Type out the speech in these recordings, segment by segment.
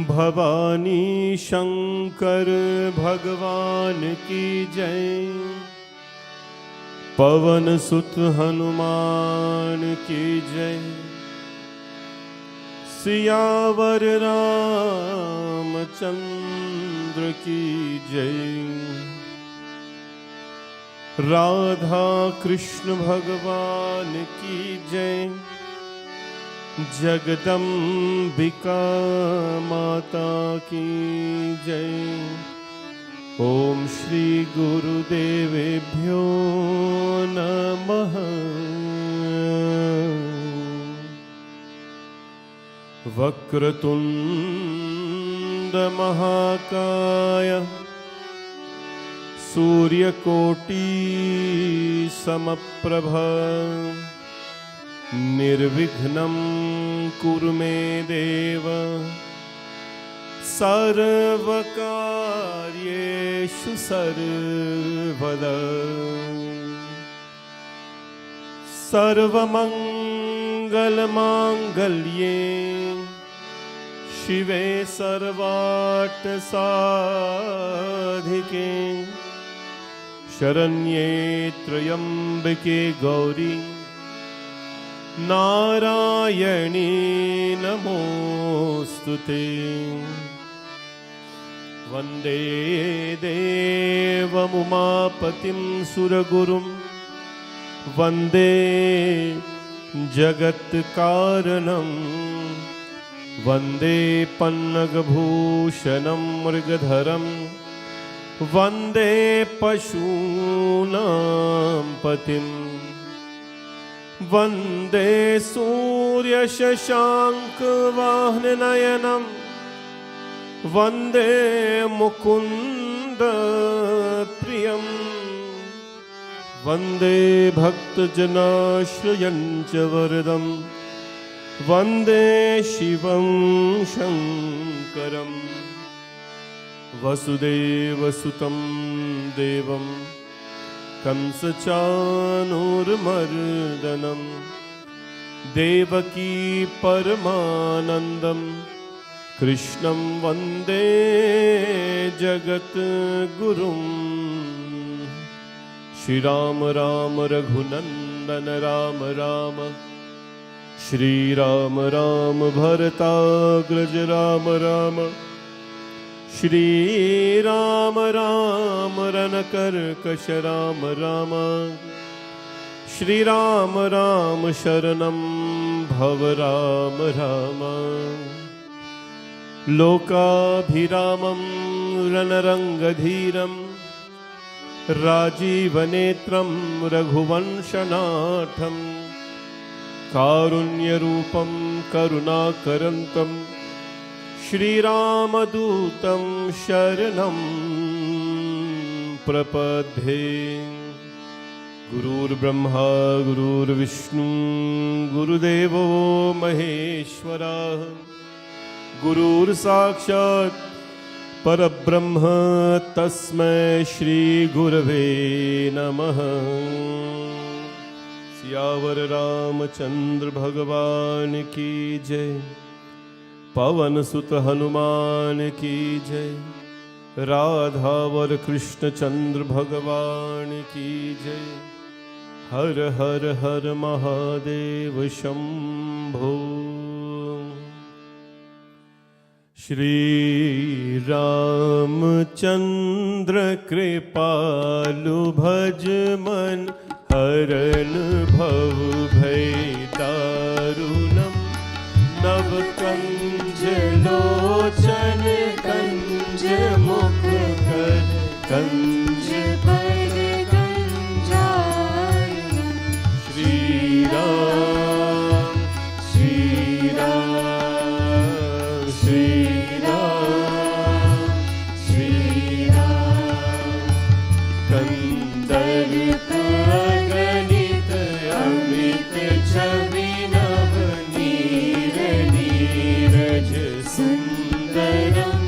भवानी शंकर भगवान की जय। पवन सुत हनुमान की जय। सियावर रामचंद्र की जय। राधा कृष्ण भगवान की जय। जगदम्बिका माता की जय। ओम श्री गुरुदेवेभ्यो नमः। वक्रतुंड महाकाय सूर्यकोटि समप्रभ निर्विघ्नं कुरु मे देव सर्वकार्येषु सर्वदा। सर्वमंगलमांगल्ये शिवे सर्वार्थ साधिके शरण्ये त्र्यंबके गौरी नारायणी नमोस्तुते। वंदे देवमुमापतिं सुरगुरुं वंदे जगत्कारणं वंदे पन्नगभूषणं मृगधरं वंदे पशूनां पतिं वंदे सूर्यशशाङ्कवाहननयनं वंदे मुकुन्द प्रियं वंदे भक्तजनाश्रयं च वरदं वंदे शिवं शङ्करं। वसुदेवसुतं देवं कंसचाणूरमर्दनं देवकी परमानन्दं कृष्णं वन्दे जगद्गुरुं। श्रीराम राम रघुनन्दन राम राम श्रीराम राम भरताग्रज राम राम श्रीराम राम रणकर्कश राम राम श्रीराम राम शरणं भव राम राम। लोकाभिरामं रणरङ्गधीरं राजीवनेत्रं रघुवंशनाथं कारुण्यरूपं करुणाकरन्तं श्रीरामदूतं शरणं प्रपद्ये। गुरुर्ब्रह्मा गुरुर्विष्णु गुरुदेवो महेश्वरः गुरुर्साक्षात् परब्रह्म तस्मै श्री गुरवे नमः। सियावर रामचंद्र भगवान की जय। पवन सुत हनुमान की जय। राधावर कृष्ण चंद्र भगवान की जय। हर हर हर महादेव शंभो। श्री रामचंद्र कृपालु भज मन हरन भव भय दारुणम नव कंज लोचन कंज मुख कर कंज पर गंजारणम। श्री राम श्री राम श्री राम श्री राम। कंदर्प अगणित अमित छवि नव नीर नीरज सुंदरम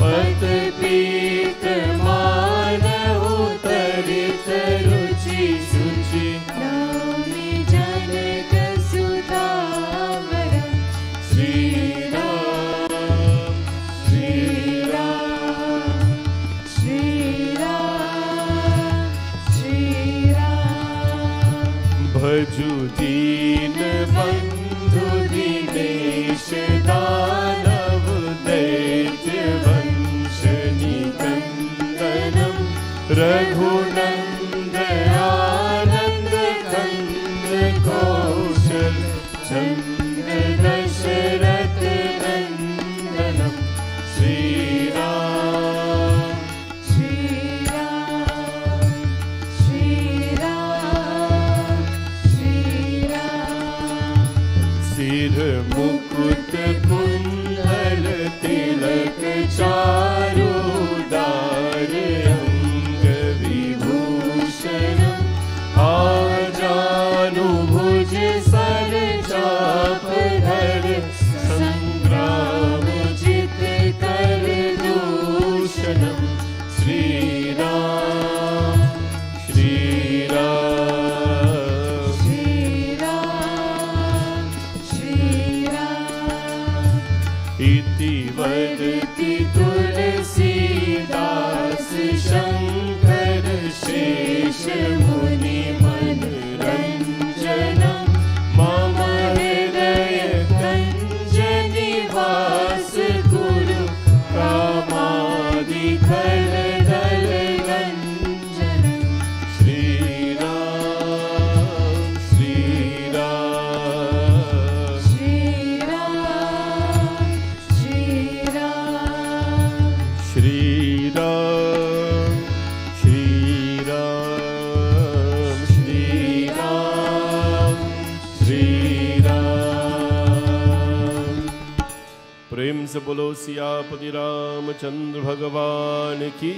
पत पीत मानव भजु दीन बंधु दीनेश दानव दैत्य वंश निकंदनम रघुनंद आनंद कंद कौशल चंद्र दशरथ नंदनम श्री राम श्री राम श्री राम श्री राम। सिर मुकुट कुंडल तिलक चारु दार अंग विभूषण आजानुभुज सर चाप धर संग्राम जित कर दूषणम श्री राम श्री राम श्री राम श्री राम। इति वदति तुलसीदास शंकर शेष मुनि मनरंजनम मम हृदय कंज निवास कुरु कामादि खल दल गंजनम श्री राम श्री राम श्री राम श्री राम श्री राम श्री राम श्री राम श्री राम। प्रेम से बोलो सियापति रामचंद्र भगवान की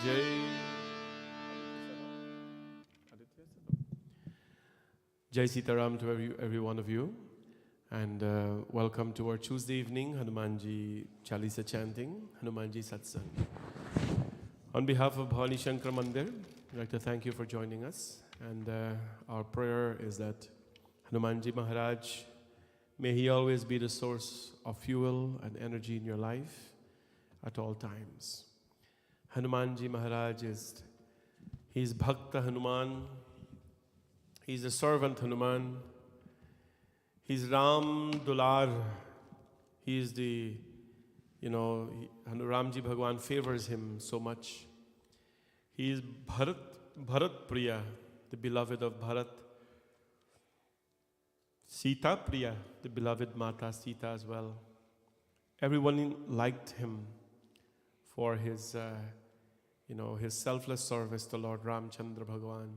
जय। Jai Sitaram to every one of you, and welcome to our Tuesday evening Hanumanji Chalisa chanting, Hanumanji Satsangh. On behalf of Bhavani Shankar Mandir, I'd like to thank you for joining us, and our prayer is that Hanumanji Maharaj, may he always be the source of fuel and energy in your life at all times. Hanumanji Maharaj he's Bhakta Hanuman, he's the servant Hanuman, he's Ram Dular, he's the, Ramji Bhagwan favors him so much. He is Bharat Priya, the beloved of Bharat. Sita Priya, the beloved Mata Sita as well. Everyone liked him for his, his selfless service to Lord Ramchandra Bhagwan.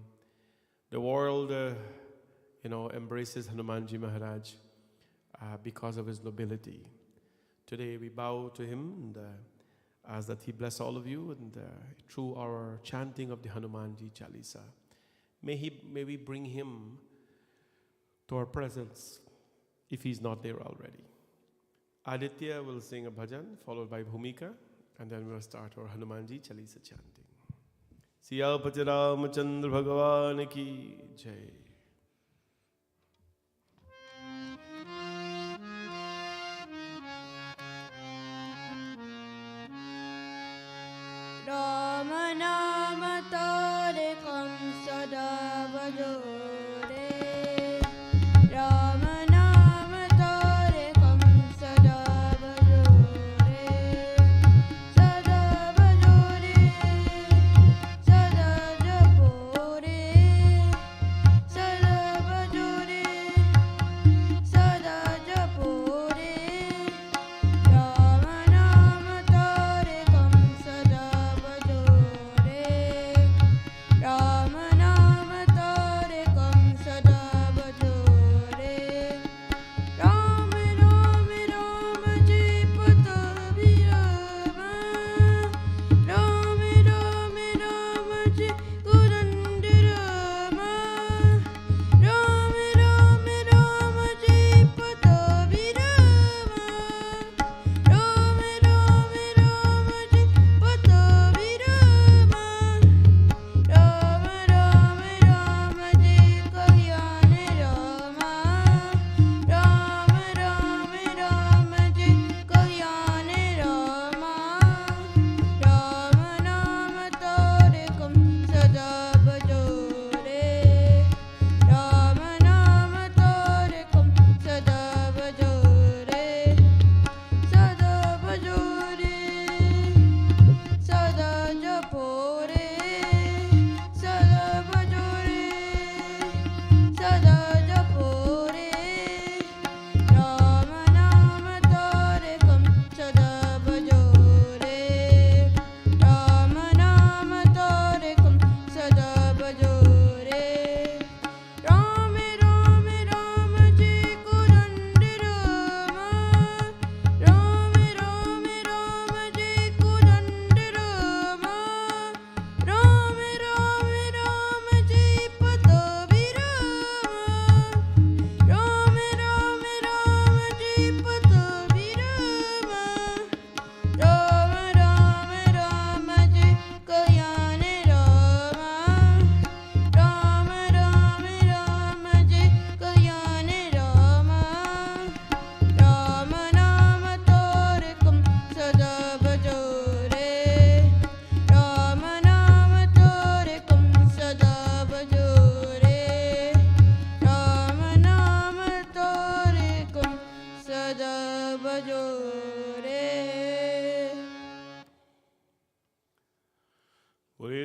The world, embraces Hanumanji Maharaj because of his nobility. Today we bow to him and ask that he bless all of you, and through our chanting of the Hanumanji Chalisa, may we bring him to our presence if he's not there already. Aditya will sing a bhajan followed by Bhumika, and then we'll start our Hanumanji Chalisa chanting. Siyapati Ramachandra Bhagavan ki jai. Ram नाम तारकं सदा भजो रे। राम नाम तारकं सदा भजो रे। सदा भजो रे, सदा जपो रे। सदा भजो रे, सदा जपो रे। राम नाम तारकं सदा भजो रे।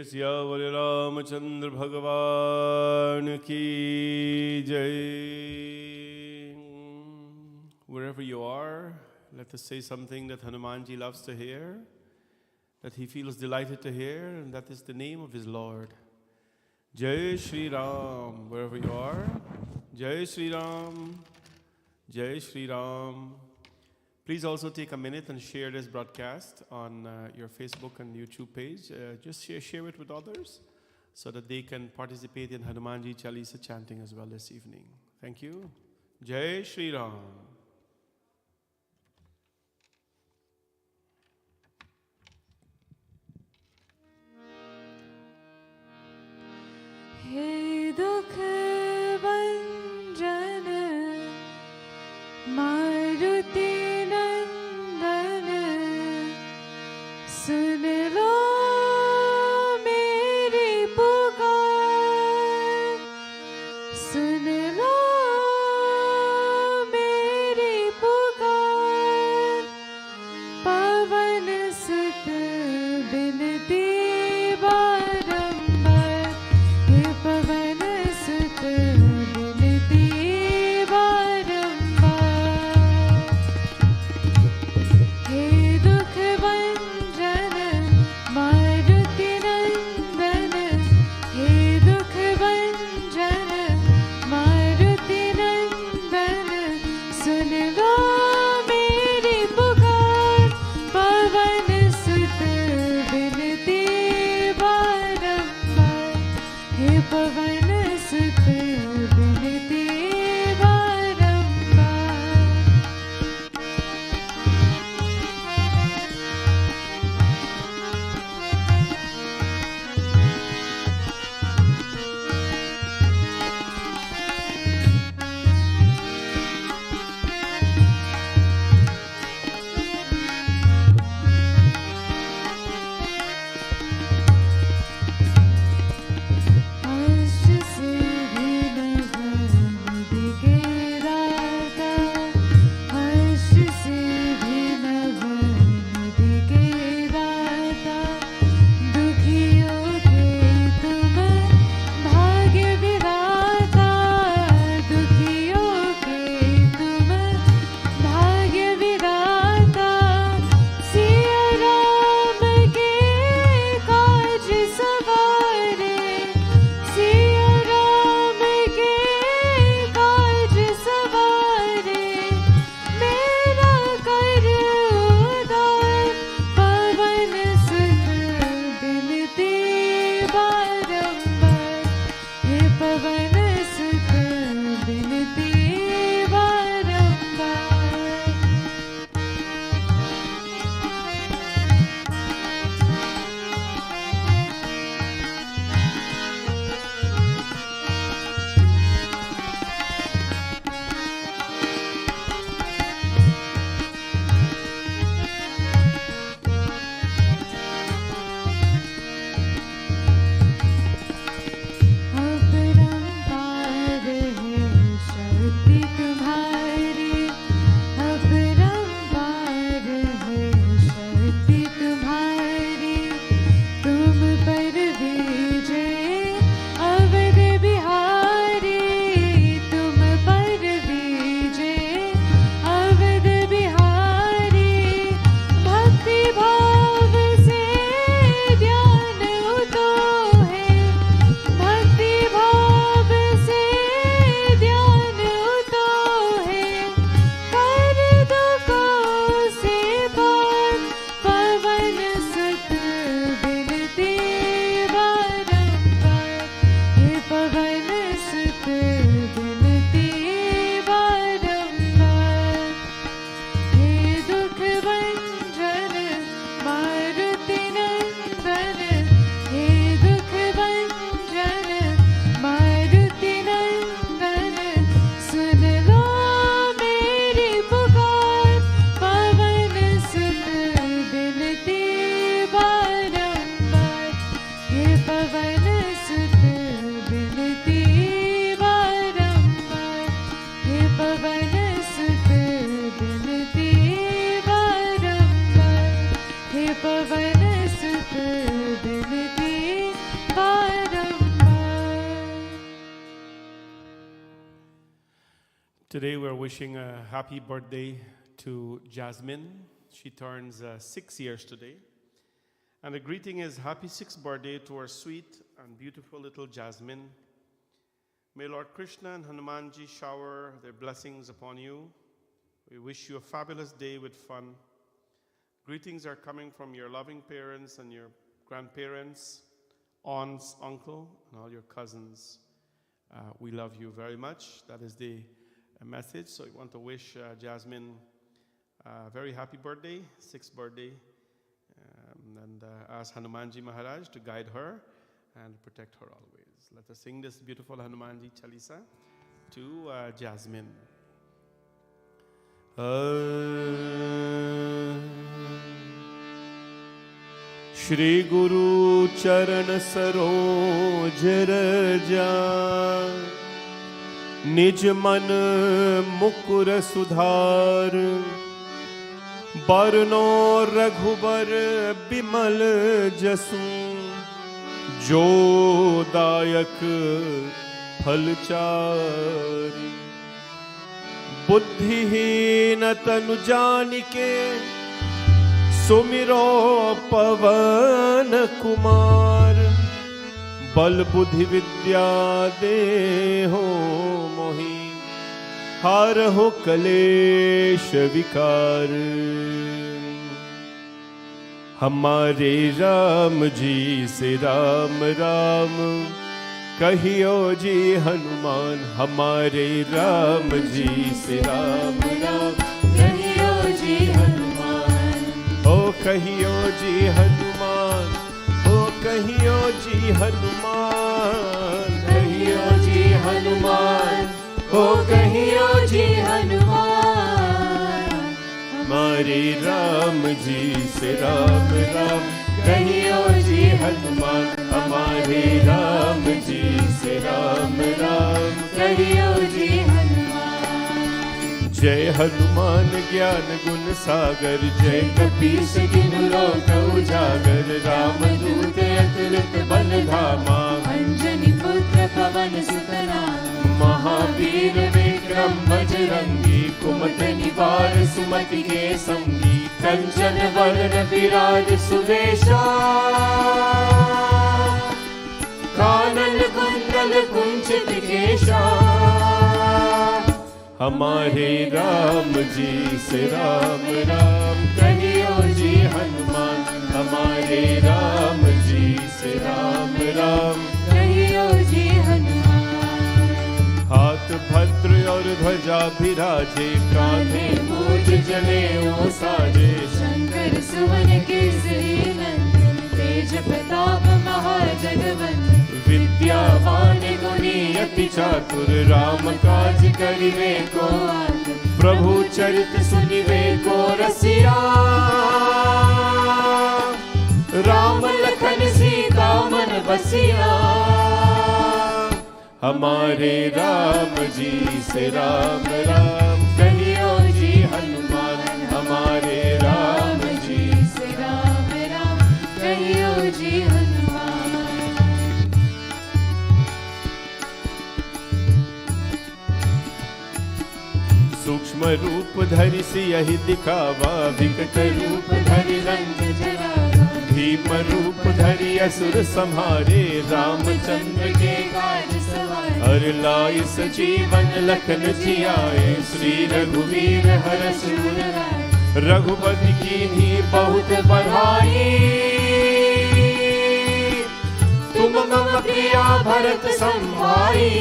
सियावर रामचंद्र भगवान की जय. Wherever you are, let us say something that Hanumanji loves to hear, that he feels delighted to hear, and that is the name of his Lord. Jai Shri Ram, wherever you are. Jai Shri Ram, Jai Shri Ram. Please also take a minute and share this broadcast on your Facebook and YouTube page. Just share it with others so that they can participate in Hanumanji Chalisa chanting as well this evening. Thank you. Jai Shri Ram. हे दुख भंजन मारुति नंदन सुन लो मेरी पुकार सुन लो मेरी पुकार पवन सुत बिनती बारंबार हे पवन सुत बिनती बारंबार हे दुख भंजन मारुति नंदन हे दुख भंजन Maruti Today we're wishing a happy birthday to Jasmine. She turns 6 years today. And the greeting is happy 6th birthday to our sweet and beautiful little Jasmine. May Lord Krishna and Hanumanji shower their blessings upon you. We wish you a fabulous day with fun. Greetings are coming from your loving parents and your grandparents, aunts, uncle, and all your cousins. We love you very much. That is the message. So we want to wish Jasmine a very happy birthday, 6th birthday, and ask Hanumanji Maharaj to guide her and protect her always. Let us sing this beautiful Hanumanji Chalisa to Jasmine. Shri Guru Charan Saroj Raja निज मन मुकुर सुधार बरनो रघुबर बिमल जसु जो दायक फलचारी बुद्धिहीन तनु जानिके सुमिरो पवन कुमार बल बुद्धि विद्या देहो मोहि हारहो कलेश विकार। हमारे राम जी से राम राम कहियो जी हनुमान। हमारे राम जी से राम राम कहियो जी हनुमान। ओ कहियो जी हनुमान, कहियो जी हनुमान, कहियो जी हनुमान, ओ कहियो जी हनुमान। हमारे राम जी से राम राम कहियो जी हनुमान। हमारे राम जी से राम राम कहियो जी हनुमान। जय हनुमान ज्ञान गुण सागर जय कपीस तिहुँ लोक उजागर। राम दूत अतुलित बल धामा अंजनी पुत्र पवन सुत नामा। महावीर विक्रम बजरंगी कुमति निवार सुमति के संगी। कंचन वरण विराज सुवेशा कानन कुंडल कुंचित केशा। हमारे राम जी से राम राम कहियो जी हनुमान। हमारे राम जी से राम राम कहियो जी हनुमान। हाथ भद्र और ध्वजा विराजे कांधे मूज जनेऊ साजे। शंकर सुवन केसरी नंदन तेज प्रताप महाजगवंदन। विद्यावान गुणी अति चातुर राम काज करिवे को आतुर। प्रभु चरित सुनिवे को रसिया राम लखन सीता मन बसिया। हमारे राम जी से राम राम कहियो जी हनुमान। हमारे राम जी से राम राम कहियो जी हनुमान। सूक्ष्म रूप धरि सियहि दिखावा विकट रूप धरि रंग जरावा। भीम रूप धरि असुर संहारे रामचंद्र के काज सवारे। हर लाइ सजीवन लखन जियाए श्री रघुवीर हरष उर लाए। रघुपति कीन्ही बहुत बड़ाई तुम मम प्रिया भरत संभाई।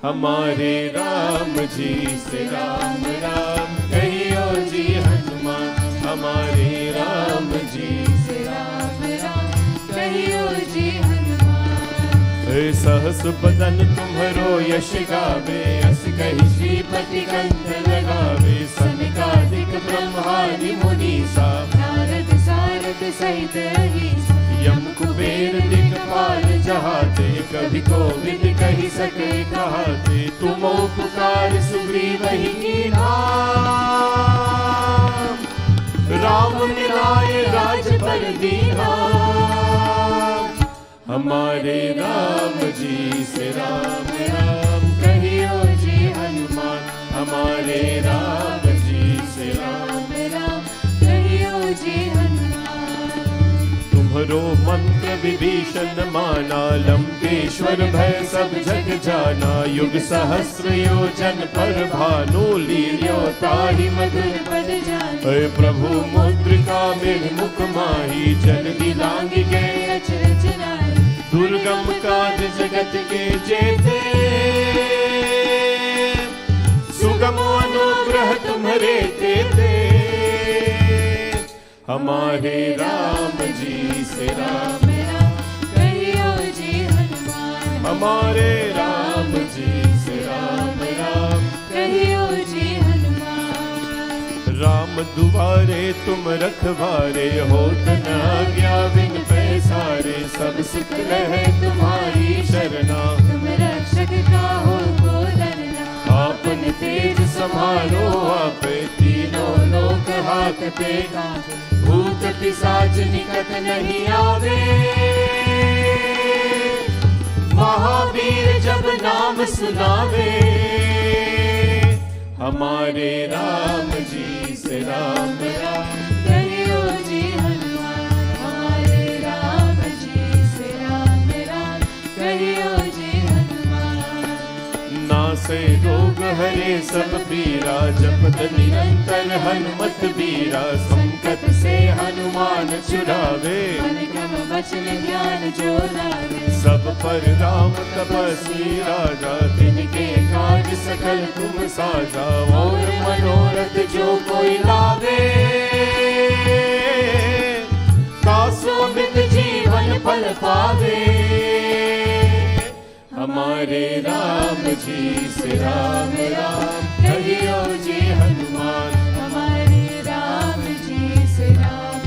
हमारे राम जी से राम राम कहियो जी हनुमान। हमारे राम जी से राम राम कहियो जी हनुमान। सहस बदन तुम्हरो यश गावे अस कहि श्रीपति कंठ लगावे। सनकादिक ब्रह्मादि मुनीसा नारद सारद सहित अहिसा। यम कुबेर दिक्पाल जहाते कभी कोविद कहि सके कहाते। तुम उपकार सुग्रीवहि कीन्हा राम मिलाए राज पर दीन्हा। हमारे राम जी से राम राम कहियो जी हमारे राम जी से राम राम कहियो जी हनुमान। तुम्हरो मंत्र विभीषण माना, लंकेश्वर भय सब जग जाना। युग सहस्र योजन पर भानु, लील्यो ताहि मधुर पद जान हे प्रभु मुद्रिका मेघ मुख माही। जल दिलांग गए अचरज नाई दुर्गम काज जगत के जेते। सुगम अनुग्रह तुम्हारे तेते। हमारे राम जी से राम राम कहियो जी हनुमान। हमारे राम जी से राम कहियो जी हनुमान। राम दुआरे तुम रखवारे, होत न आज्ञा बिन पैसारे। सब सुख रहे तुम्हारी शरणा, तुम रक्षक काहू को डरना। आपन तेज समारो आपे। तीनों लोक हाकते काहू भूत पिशाच निकट नहीं आवे। महावीर जब नाम सुनावे। हमारे राम जी से राम कहियो जी हनुमान। हमारे राम जी से राम कहियो जी हनुमान। नासे रोग हरे सब पीरा, जपत निरंतर हनुमत बीरा। संकट से हनुमान छुड़ावे, मन क्रम वचन ध्यान जो लावे। सब पर राम तपस्वी राजा। तिनके काज सकल तुम साजा, और मनोरथ जो कोई लावे। तासो अमित जीवन फल पावे। हमारे राम जी से राम कहियो जी हनुमान। हमारे राम जी से राम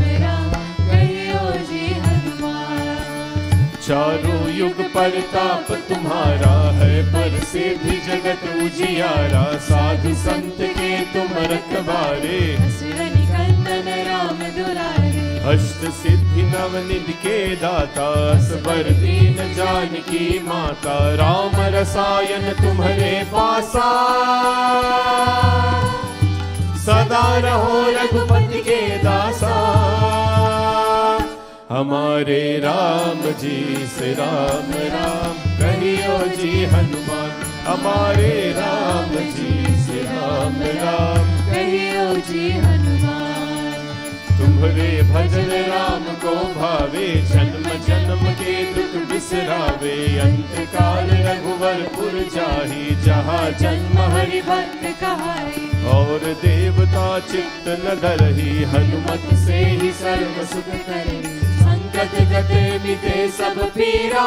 कहियो जी हनुमान। चारों युग परताप तुम्हारा है, पर सिद्धि जगत उजियारा। साधु संत के तुम रखवारे, असुर निकंदन राम दुलारे। अष्ट सिद्धि नवनिधि के दाता। असबर दीन जानकी माता। राम रसायन तुम्हारे पासा, सदा रहो रघुपति के दासा। हमारे राम जी से राम कहियो जी हनुमान। हमारे राम जी से राम कहियो जी हनुमान। तुम्हारे भजन राम को भावे। जन्म जन्म के दुख बिसरावे। अंत काल रघुवरपुर जाहि, जहाँ जन्म हरि भक्त कहाई। और देवता चित्त न डरहि। हनुमत से ही सर्व सुख करे संकट गते मिटे सब पीरा।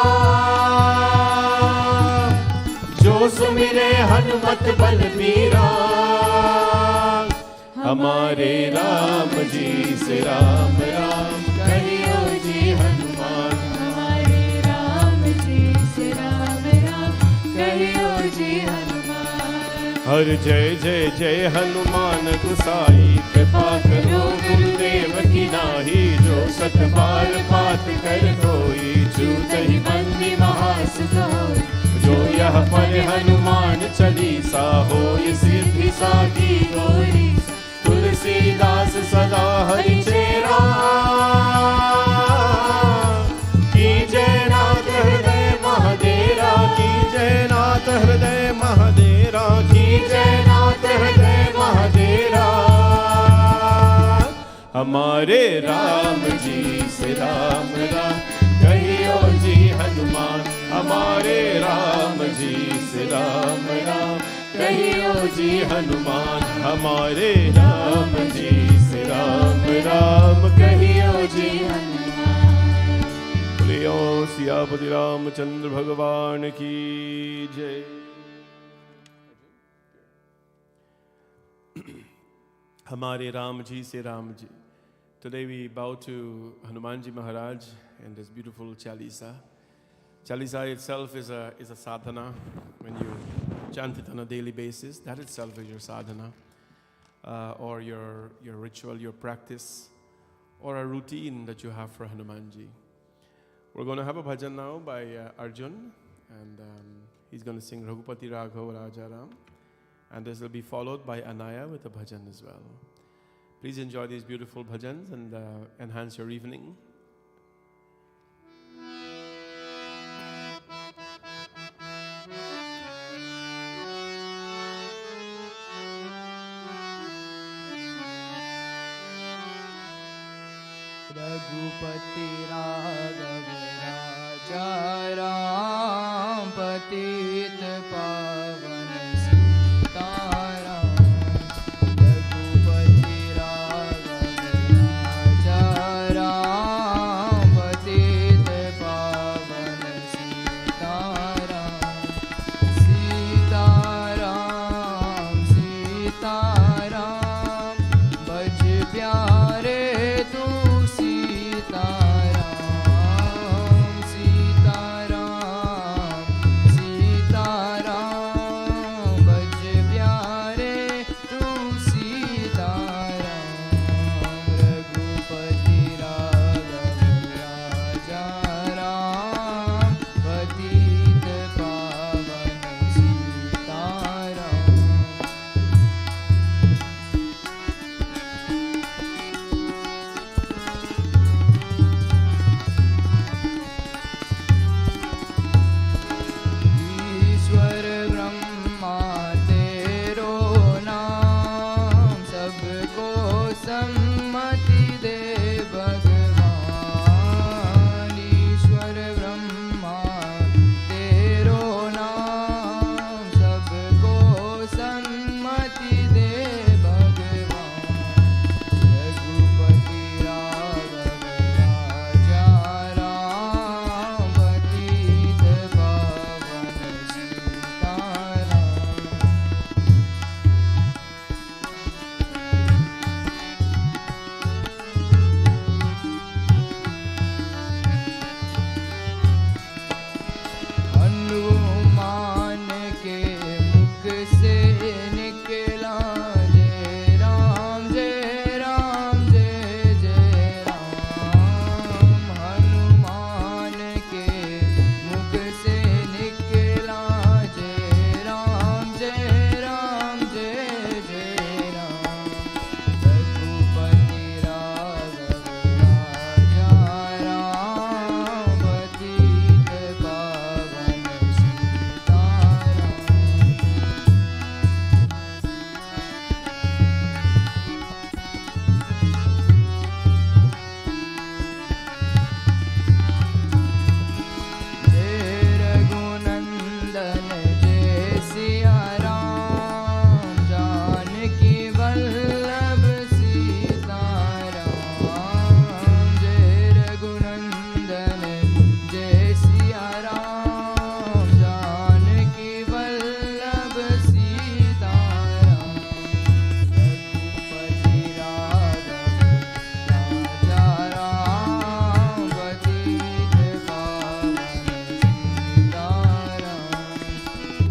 जो सुमिरे हनुमत बलबीरा। हमारे राम जी से राम कहियो जी हनुमान। हमारे राम जी से राम कहियो जी हनुमान। हर जय जय जय हनुमान गुसाई। कृपा करो गुरुदेव की नाही। जो सत बार पाठ कर कोई, छूट ही बंदी महासुख होई। जो यह पर हनुमान चालीसा, होय सिद्धि साखी गौरी। तुलसीदास सदा हरि चेरा, की जय नाथ हृदय महादेरा। की जय नाथ हृदय महादेरा। की जय नाथ हृदय महादेरा। हमारे राम जी से राम कहियो जी हनुमान। हमारे राम जी से राम कहियो जी हनुमान। हमारे राम जी से राम कहियो जी हनुमान। बोलियो सियापति रामचंद्र भगवान की जय। हमारे राम जी से Ram ji. Today we bow to Hanumanji Maharaj and this beautiful Chalisa. Chalisa itself is a sadhana. When you chant it on a daily basis, that itself is your sadhana, or your ritual, your practice, or a routine that you have for Hanumanji. We're going to have a bhajan now by Arjun, and he's going to sing Raghupati Raghav Rajaram. And this will be followed by Anaya with a bhajan as well. Please enjoy these beautiful bhajans and enhance your evening. Raghupati Raghav राजा राम पतित पावन सीताराम। रघुपति राघव राजा राम पतित पावन सीताराम। सीताराम सीताराम बज प्यारे तू सीताराम। सीताराम सीताराम बज प्यारे तू सीताराम। रघुपति राघव राजा राम पतित पावन सीताराम। ईश्वर ब्रह्मा तेरो नाम सबको सम्मति दे भगवान। ईश्वर ब्रह्मा तेरो नाम सबको सम्मति दे भगवान। रघुपति राघव राजा राम पतित पावन सीताराम। हनुमान के मुख से निकला जय राम जय राम जय जय राम। हनुमान के मुख से निकला जय राम जय राम जय जय राम। रघुपति राघव राजा राम पतित पावन सीताराम। जय रघुनंदन जय सिया राम जानकी वल्लभ सीताराम। जय रघुनंदन जय सिया राम जानकी वल्लभ सीताराम। रघुपति राघव राजा राम पतित पावन सीताराम।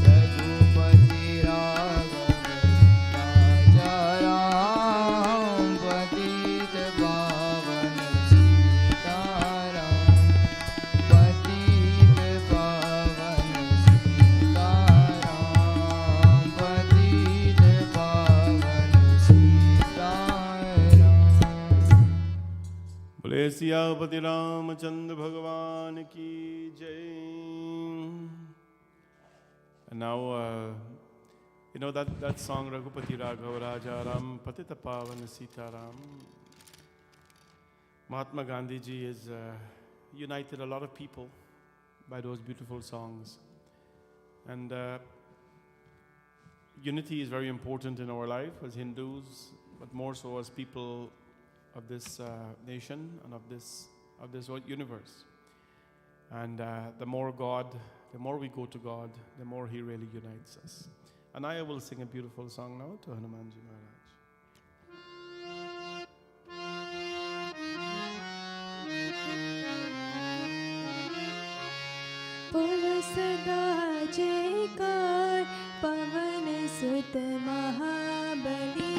रघुपति राघव राजा राम पतित पावन सीताराम। पतित पावन सीताराम पतित पावन सीताराम। बोले सियापति रामचंद्र भगवान की जय. And now, you know that song Raghupati Raghav Raja Ram Patita Pavan Sitaram. Mahatma Gandhi ji has united a lot of people by those beautiful songs. And unity is very important in our life as Hindus, but more so as people of this nation and of this universe. And the more we go to God, the more He really unites us. And I will sing a beautiful song now to Hanumanji Maharaj. बोलो सदा जयकार पवन सुत महाबली।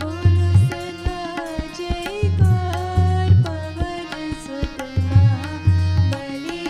बोलो सदा जयकार पवन सुत महाबली।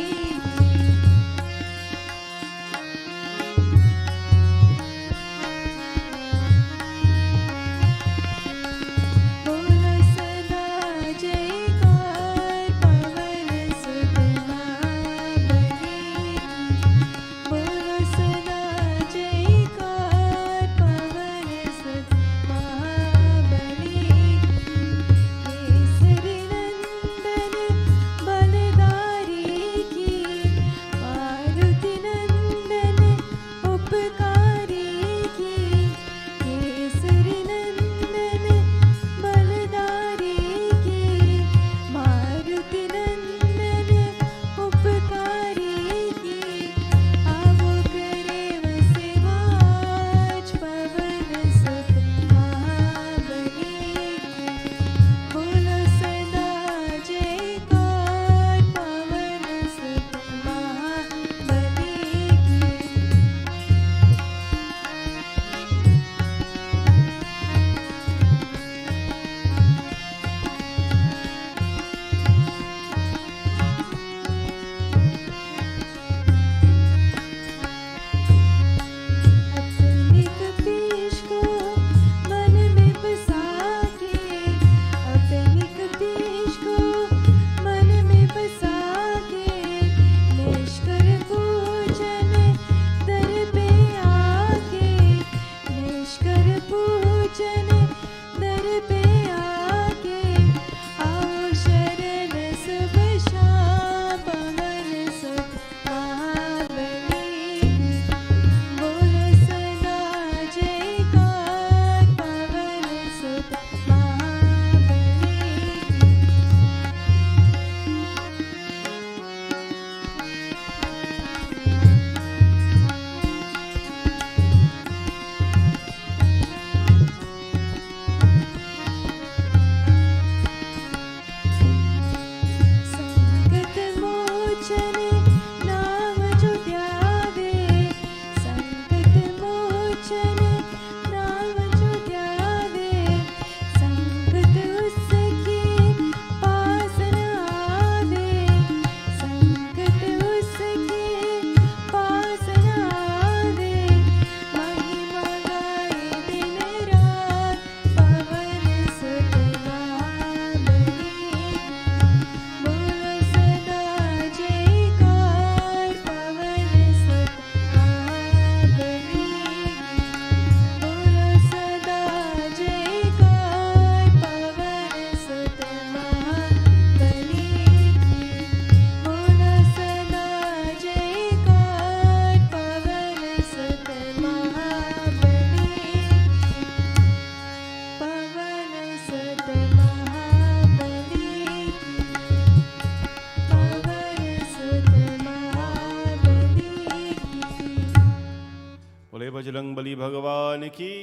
बजरंग बली भगवान की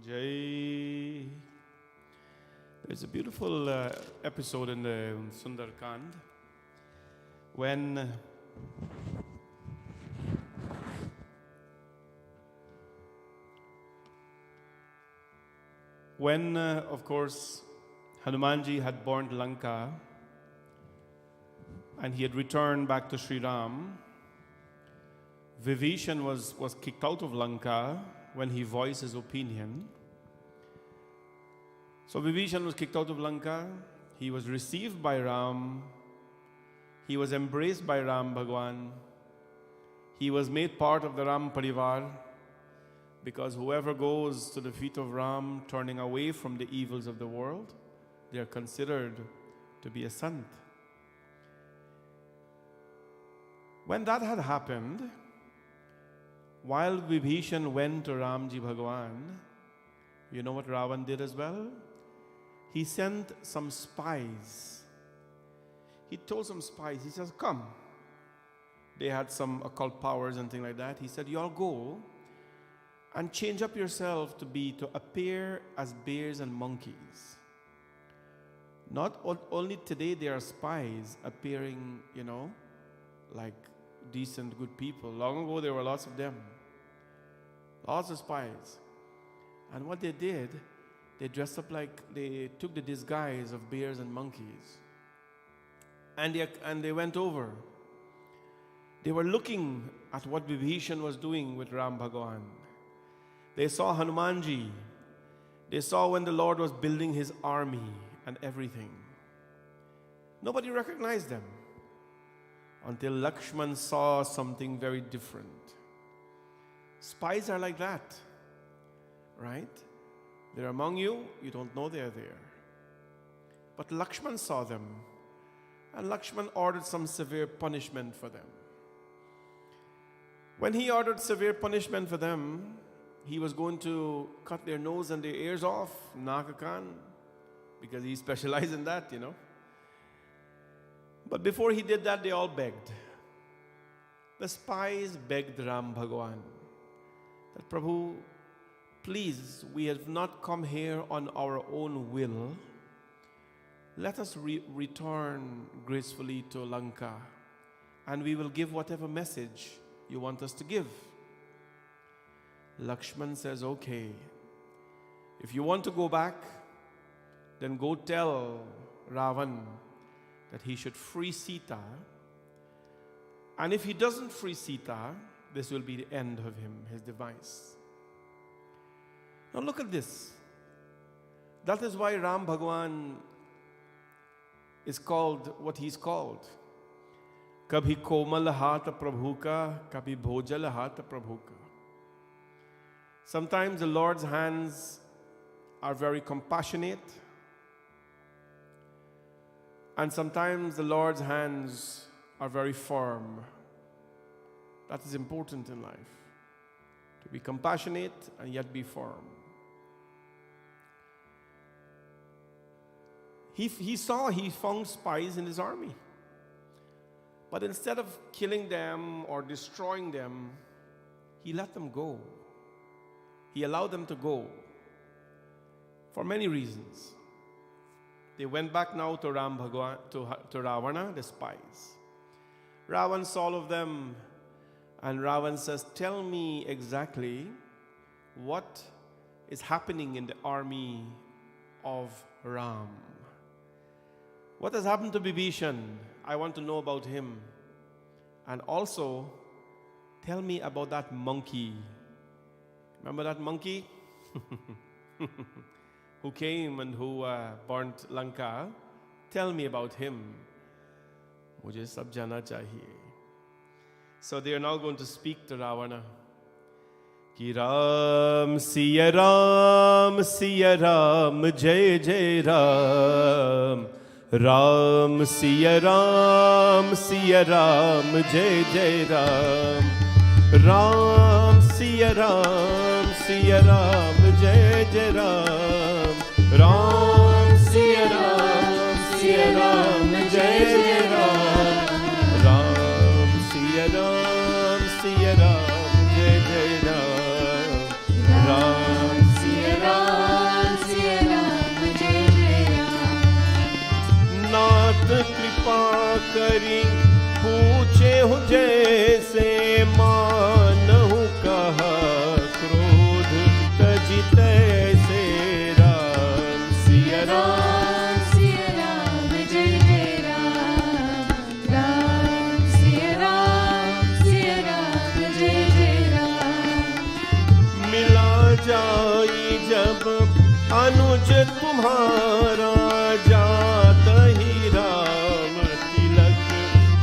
Jai. There's a beautiful episode in the Sundarkand when of course Hanumanji had burnt Lanka and he had returned back to Sri Ram. Vibhishan was kicked out of Lanka when he voiced his opinion. So Vibhishan was kicked out of Lanka. He was received by Ram. He was embraced by Ram Bhagwan. He was made part of the Ram Parivar, because whoever goes to the feet of Ram, turning away from the evils of the world, they are considered to be a sant. When that had happened, while Vibhishan went to Ramji Bhagwan, you know what Ravan did as well? He sent some spies. He told some spies, he says, come. They had some occult powers and things like that. He said, you all go and change up yourself to appear as bears and monkeys. Not only today they are spies appearing, like decent, good people. Long ago there were lots of them. Lots of spies. And what they did, they dressed up like, they took the disguise of bears and monkeys. And they went over. They were looking at what Vibhishan was doing with Ram Bhagwan. They saw Hanumanji. They saw when the Lord was building his army and everything. Nobody recognized them until Lakshman saw something very different. Spies are like that, right? They're among you, you don't know they're there. But Lakshman saw them, and Lakshman ordered some severe punishment for them. When he ordered severe punishment for them, he was going to cut their nose and their ears off, Nakakan, because he specialized in that, But before he did that, they all begged. The spies begged Ram Bhagwan that, Prabhu, please, we have not come here on our own will. Let us return gracefully to Lanka, and we will give whatever message you want us to give. Lakshman says, okay, if you want to go back, then go tell Ravan that he should free Sita. And if he doesn't free Sita, this will be the end of him, his device. Now look at this. That is why Ram Bhagwan is called what he's called. Kabhi komal hat Prabhu ka, kabhi bhojal hat Prabhu ka. Sometimes the Lord's hands are very compassionate, and sometimes the Lord's hands are very firm. That is important in life, to be compassionate and yet be firm. He found spies in his army. But instead of killing them or destroying them, he let them go. He allowed them to go for many reasons. They went back now to Ram Bhagwan, to Ravana, the spies. Ravan saw all of them, and Ravan says, tell me exactly what is happening in the army of Ram. What has happened to Vibhishan? I want to know about him. And also, tell me about that monkey. Remember that monkey? Who came and who burnt Lanka? Tell me about him. Mujhe sab jana chahiye. So they are now going to speak to Ravana. Ki Ram, Siya Ram, Jai Jai Ram. Ram, Siya Ram, Jai Jai Ram. Ram, Siya Ram, Jai Jai Ram. Ram, Siya Ram, Jai Jai Ram. Ram, Siya Ram, Jai Jai Ram. करी पूछे हूँ जैसे मानहु कहा क्रोध तजी तैसे राम सिया राम सिया राम जय जय राम राम सिया राम जय जय राम। मिला जाई जब अनुज तुम्हारा जात ही राम तिलक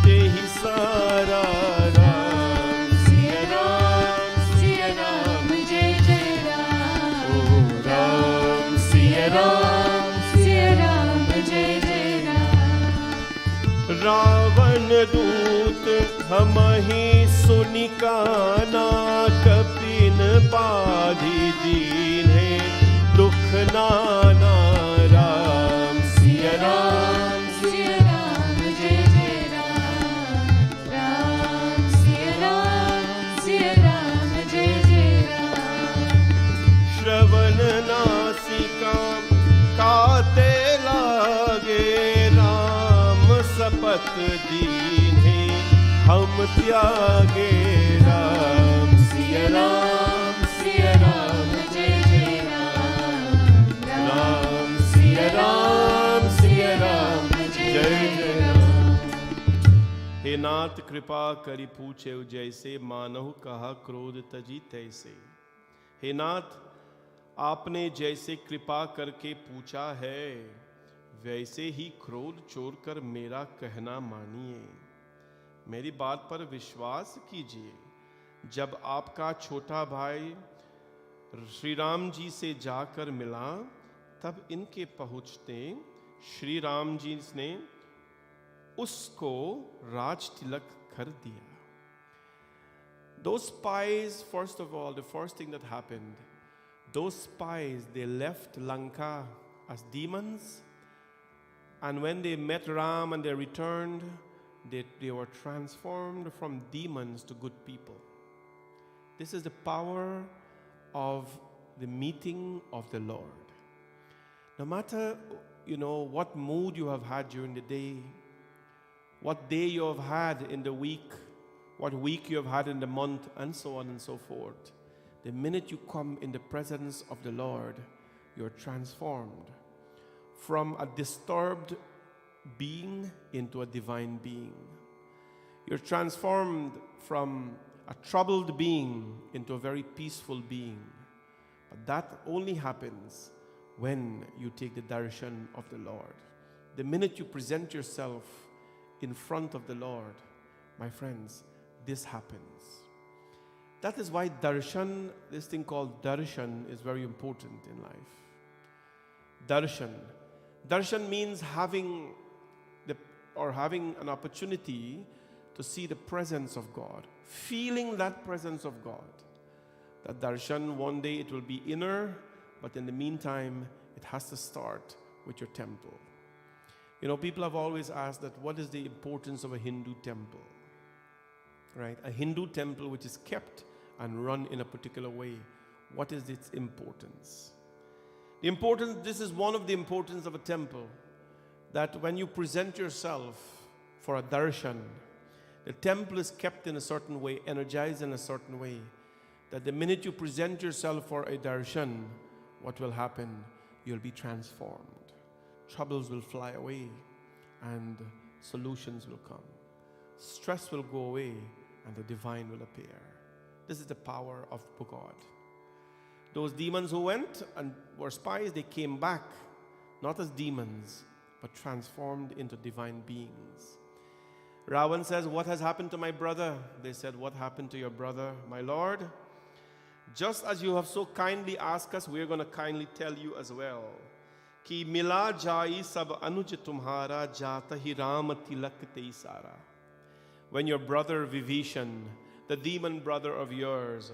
ते ही सारा राम सिया राम जय जय राम ओ राम सिया राम जय जय राम। रावण दूत हम ही सुनिकाना कपिन बाधी दीन है दुख नाना राम सिया राम जय जय राम राम सिया राम जय जय राम। श्रवण नासिका काते लागे राम सपत दीन है हम त्यागे राम सिया राम जय जय राम राम सिया राम जय जय राम। हे नाथ कृपा करी पूछे जैसे मानहु कहा क्रोध तजी तैसे। हे नाथ आपने जैसे कृपा करके पूछा है वैसे ही क्रोध छोड़ कर मेरा कहना मानिए। मेरी बात पर विश्वास कीजिए। जब आपका छोटा भाई श्री राम जी से जाकर मिला तब इनके पहुंचते श्री राम जी ने उसको राज तिलक कर दिया। Those spies, first of all, the first thing that happened, those spies, they left Lanka as demons, and when they met Ram and they returned, they were transformed from demons to good people. This is the power of the meeting of the Lord. No matter, what mood you have had during the day, what day you have had in the week, what week you have had in the month, and so on and so forth. The minute you come in the presence of the Lord, you're transformed from a disturbed being into a divine being. You're transformed from a troubled being into a very peaceful being. But that only happens when you take the darshan of the Lord. The minute you present yourself in front of the Lord, my friends, this happens. That is why darshan, this thing called darshan, is very important in life. Darshan. Darshan means having an opportunity to see the presence of God, feeling that presence of God. That darshan, one day it will be inner, but in the meantime, it has to start with your temple. People have always asked that what is the importance of a Hindu temple? Right? A Hindu temple which is kept and run in a particular way. What is its importance? This is one of the importance of a temple, that when you present yourself for a darshan, the temple is kept in a certain way, energized in a certain way, that the minute you present yourself for a darshan, what will happen? You'll be transformed. Troubles will fly away and solutions will come. Stress will go away and the divine will appear. This is the power of God. Those demons who went and were spies, they came back, not as demons, but transformed into divine beings. Ravan says, what has happened to my brother? They said, what happened to your brother, my Lord? Just as you have so kindly asked us, we're going to kindly tell you as well. Ki mila jai sab anuj tumhara jata hi ram tilak te sara. When your brother Vibhishan, the demon brother of yours,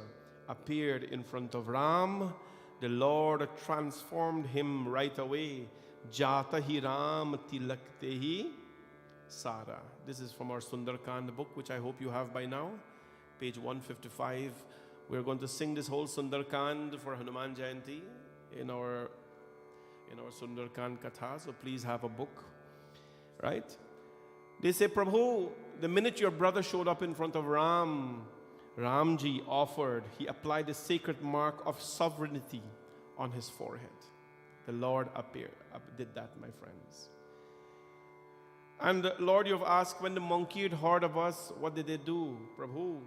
appeared in front of Ram, the Lord transformed him right away. Jata hi ram tilak te hi sara. This is from our Sundarkand book, which I hope you have by now. Page 155. We're going to sing this whole Sundarkand for Hanuman Jayanti in our Sundarkand Katha. So please have a book, right? They say, Prabhu, the minute your brother showed up in front of Ramji offered, he applied the sacred mark of sovereignty on his forehead. The Lord did that, my friends. And Lord, you've asked, when the monkey had heard of us, what did they do, Prabhu?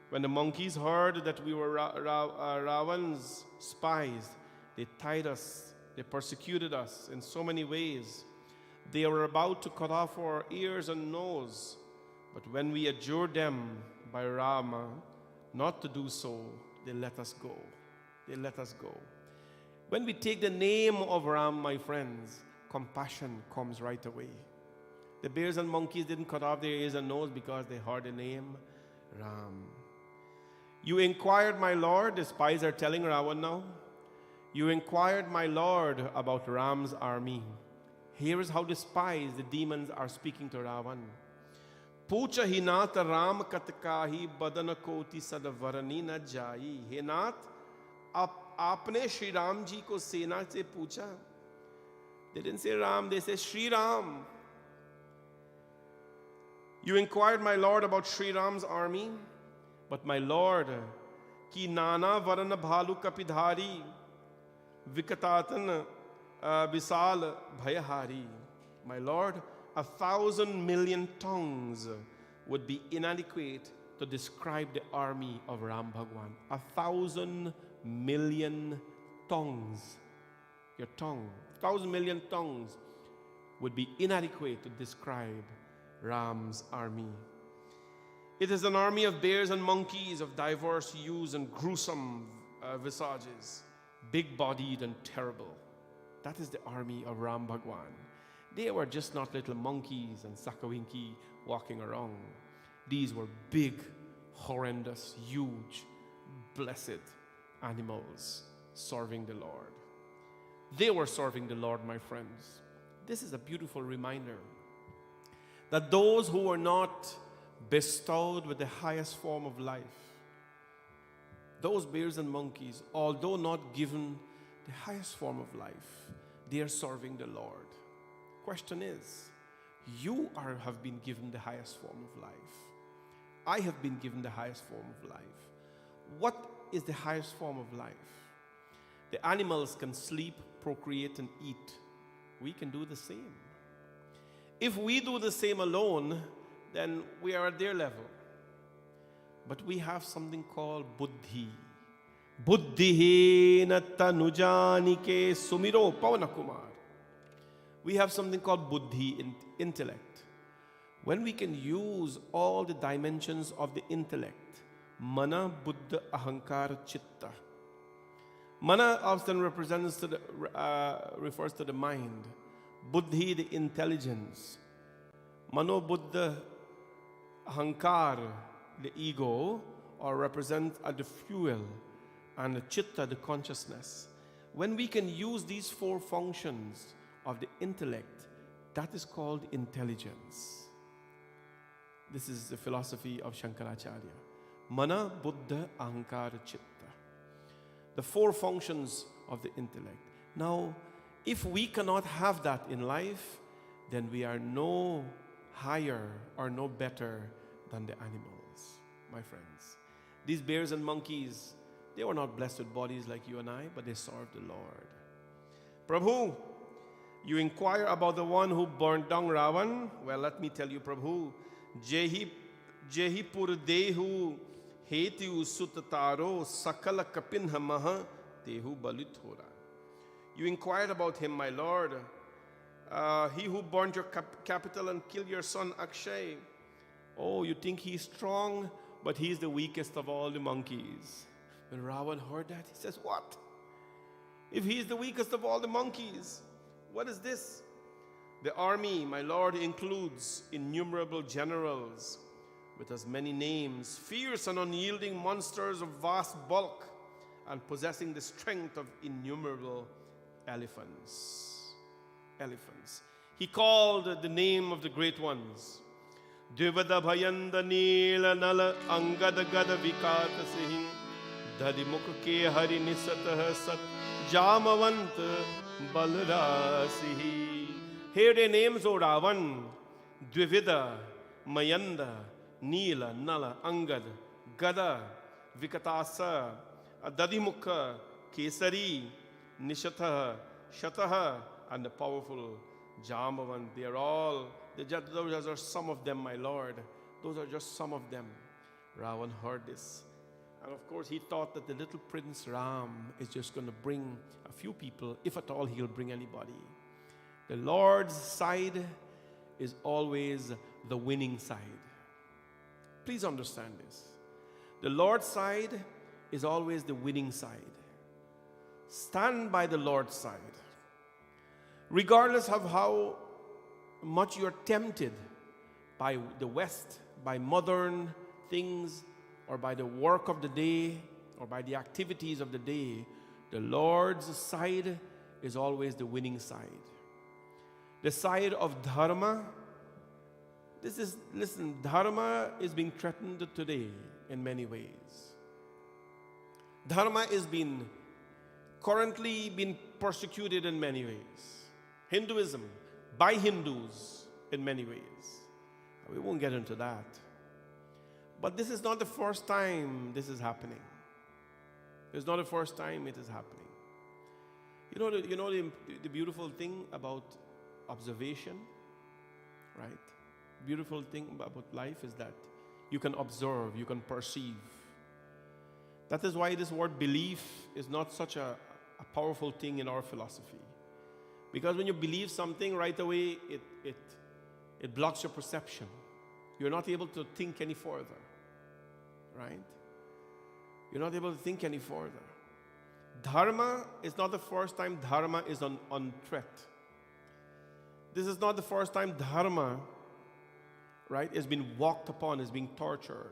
When the monkeys heard that we were Ravan's spies, they tied us, they persecuted us in so many ways. They were about to cut off our ears and nose. But when we adjured them by Rama not to do so, they let us go. They let us go. When we take the name of Ram, my friends, compassion comes right away. The bears and monkeys didn't cut off their ears and nose because they heard the name Ram. You inquired, my Lord, the spies are telling Ravan now. You inquired, my Lord, about Ram's army. Here is how the spies, the demons, are speaking to Ravan. Pucha hi nath Ram katkahi badan koti sadavarani na jai. He nath, aapne Shri Ram ji ko sena se pucha. They didn't say Ram, they say Shri Ram. You inquired, my Lord, about Shri Ram's army, but my Lord, ki nana varana bhalu kapidhari, vikatatan visal bhayahari. My Lord, 1,000 million tongues would be inadequate to describe the army of Ram Bhagwan. 1,000 million tongues. Your tongue. 1,000 million tongues would be inadequate to describe Ram's army. It is an army of bears and monkeys of diverse hues and gruesome visages, big-bodied and terrible. That is the army of Ram Bhagwan. They were just not little monkeys and sakawinki walking around. These were big, horrendous, huge, blessed animals serving the Lord. They were serving the Lord, my friends. This is a beautiful reminder that those who were not bestowed with the highest form of life, those bears and monkeys, although not given the highest form of life, they are serving the Lord. Question is, you have been given the highest form of life. I have been given the highest form of life. What is the highest form of life? The animals can sleep, procreate, and eat. We can do the same. If we do the same alone, then we are at their level. But we have something called buddhi. Buddhi na tanujanike sumiro pavanakumar. We have something called buddhi, intellect. When we can use all the dimensions of the intellect, mana, buddha, ahankar, chitta. Mana often refers to the mind. Buddhi, the intelligence. Mano, buddha, ahankar, the ego, or represent the fuel, and the chitta, the consciousness. When we can use these four functions of the intellect, that is called intelligence. This is the philosophy of Shankaracharya. Mana, buddha, ahankara, chitta. The four functions of the intellect. Now, if we cannot have that in life, then we are no higher or no better than the animals, my friends. These bears and monkeys, they were not blessed with bodies like you and I, but they served the Lord. Prabhu, you inquire about the one who burned down Ravan? Well, let me tell you, Prabhu, Jehi Purdehu Hetiu Sutataro Sakala Kapinha Maha Tehu Balithora. You inquired about him, my Lord. He who burned your capital and killed your son Akshay. Oh, you think he's strong, but he's the weakest of all the monkeys. When Ravan heard that, he says, what? If he's the weakest of all the monkeys, what is this? The army, my Lord, includes innumerable generals with as many names, fierce and unyielding monsters of vast bulk and possessing the strength of innumerable elephants. He called the name of the great ones. Divada Bhayanda Nila Nala Angada Gada Vikata Sihin Dadimukha Ke Hari Nisatah Sat Jamavant Balarasihi. Hear their names, O Ravan. Dvivida, Mayanda, Neela, Nala, Angad, Gada, Vikatasa, Adadimukha, Kesari, Nishatha, Shataha, and the powerful Jambavan. Those are some of them, my Lord. Those are just some of them. Ravan heard this. And of course, he thought that the little Prince Ram is just going to bring a few people, if at all he'll bring anybody. The Lord's side is always the winning side. Please understand this. The Lord's side is always the winning side. Stand by the Lord's side. Regardless of how much you're tempted by the West, by modern things, or by the work of the day, or by the activities of the day, the Lord's side is always the winning side. The side of Dharma, Dharma is being threatened today in many ways. Dharma is currently being persecuted in many ways. Hinduism, by Hindus in many ways. We won't get into that. But this is not the first time this is happening. It's not the first time it is happening. You know the beautiful thing about observation, right? Beautiful thing about life is that you can observe, you can perceive. That is why this word belief is not such a powerful thing in our philosophy. Because when you believe something, right away it blocks your perception. You're not able to think any further, right? You're not able to think any further. Dharma is not the first time Dharma is on threat. This is not the first time Dharma, right, is being walked upon, is being tortured.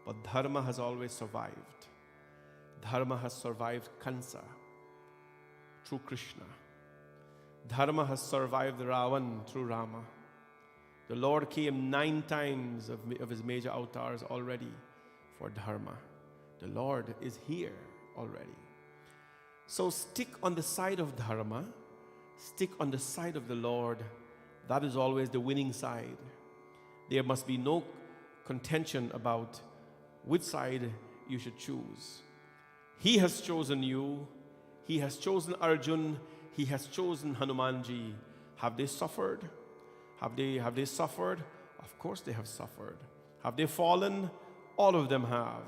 But Dharma has always survived. Dharma has survived Kansa through Krishna. Dharma has survived Ravan through Rama. The Lord came 9 times of his major avatars already for Dharma. The Lord is here already. So stick on the side of Dharma. Stick on the side of the Lord. That is always the winning side. There must be no contention about which side you should choose. He has chosen you. He has chosen Arjun. He has chosen Hanumanji. Have they suffered? Have they suffered? Of course they have suffered. Have they fallen? All of them have.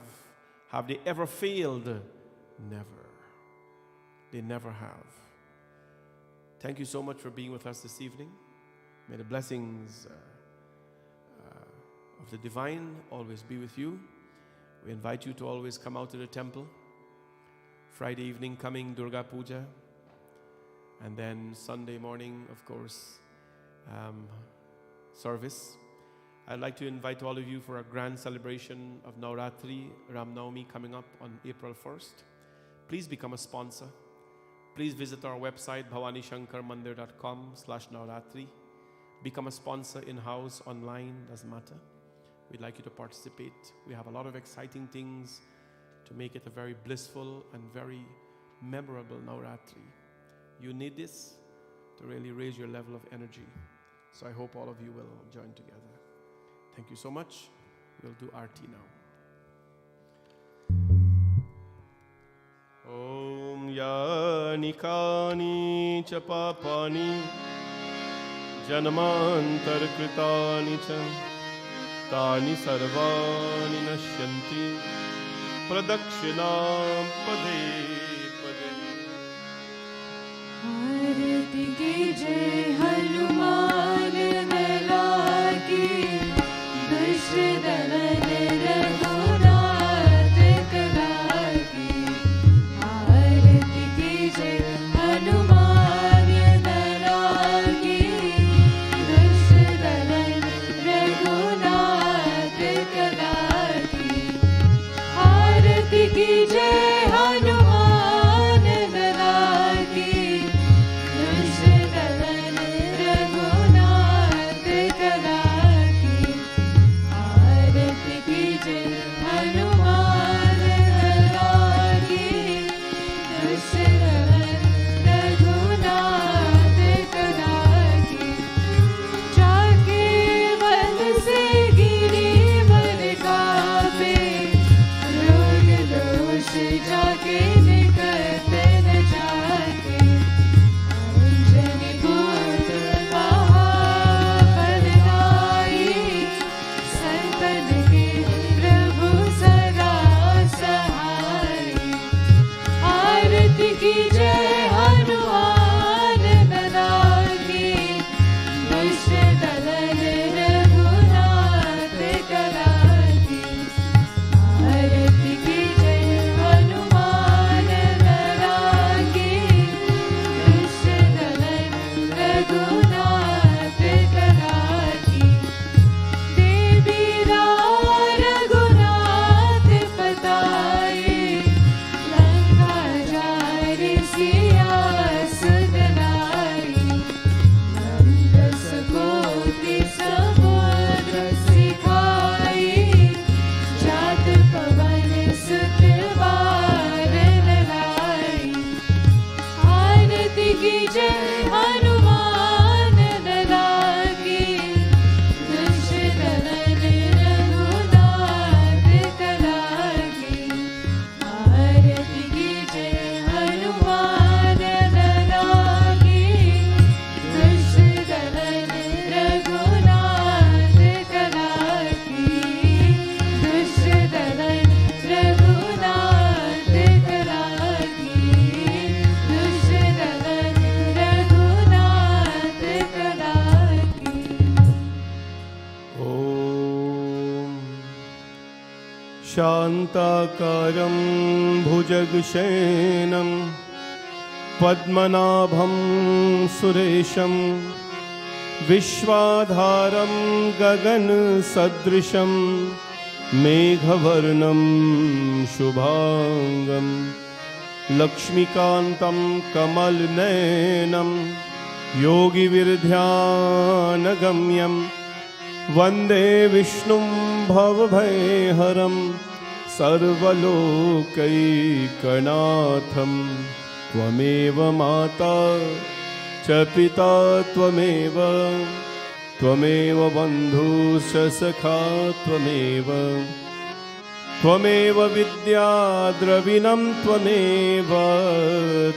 Have they ever failed? Never. They never have. Thank you so much for being with us this evening. May the blessings of the divine always be with you. We invite you to always come out to the temple. Friday evening coming Durga Puja. And then Sunday morning, of course, service. I'd like to invite all of you for a grand celebration of Navratri, Ram Navami coming up on April 1st. Please become a sponsor. Please visit our website, bhawanishankarmandir.com/Navratri. Become a sponsor in-house, online, doesn't matter. We'd like you to participate. We have a lot of exciting things to make it a very blissful and very memorable Navratri. You need this to really raise your level of energy. So I hope all of you will join together. Thank you so much. We'll do Aarti now. Om Yani Kani Cha Papani Janmantar Kritani Cha Tani Sarvani Nashyanti Pradakshinam Pade Pade. आरती की जय हनुमान लला की दुष्टदलन रघुनाथ कला की। आरती की जय हनुमान लला की दुष्टदलन रघुनाथ कला की। आरती की जय हनुमान लला की दुष्टदलन रघुनाथ कला की। आरती की जय हनुमान लला की दुष्टदलन रघुनाथ कला की। जाके शान्ताकारं भुजगशयनं पद्मनाभं सुरेशं विश्वाधारं गगनसदृशं मेघवर्णं शुभांगं लक्ष्मीकान्तं कमलनयनं योगिविरध्यानगम्यं वन्दे विष्णुं भवभयहरं सर्वलोकैकनाथं त्वमेव माता च पिता त्वमेव बन्धुश्च सखा त्वमेव विद्याद्रविणं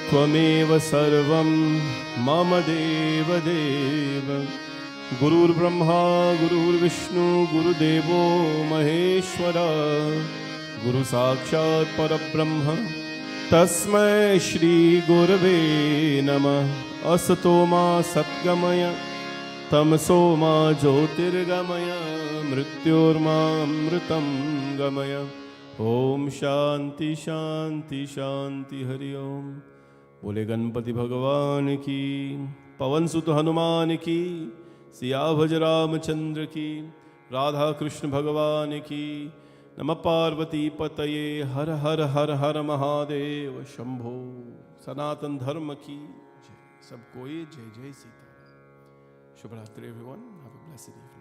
त्वमेव सर्वं मम देवदेव। गुरुर्ब्रह्मा गुरुर्विष्णु गुरुदेवो महेश्वरा गुरुसाक्षात् परब्रह्म तस्मै श्री गुरवे नमः। असतो मा सद्गमय तमसो मा ज्योतिर्गमय मृत्योर्मामृतं गमय। ओम शांति शांति शांति हरि ओम। बोले गणपति भगवान की, पवन सुत हनुमान की, सियाभज रामचंद्र की, राधा कृष्ण भगवान की। नमः पार्वती पतये। हर हर हर हर महादेव शंभो। सनातन धर्म की जय। सबको जय जय सीता। शुभ रात्रि everyone. Have a blessed day.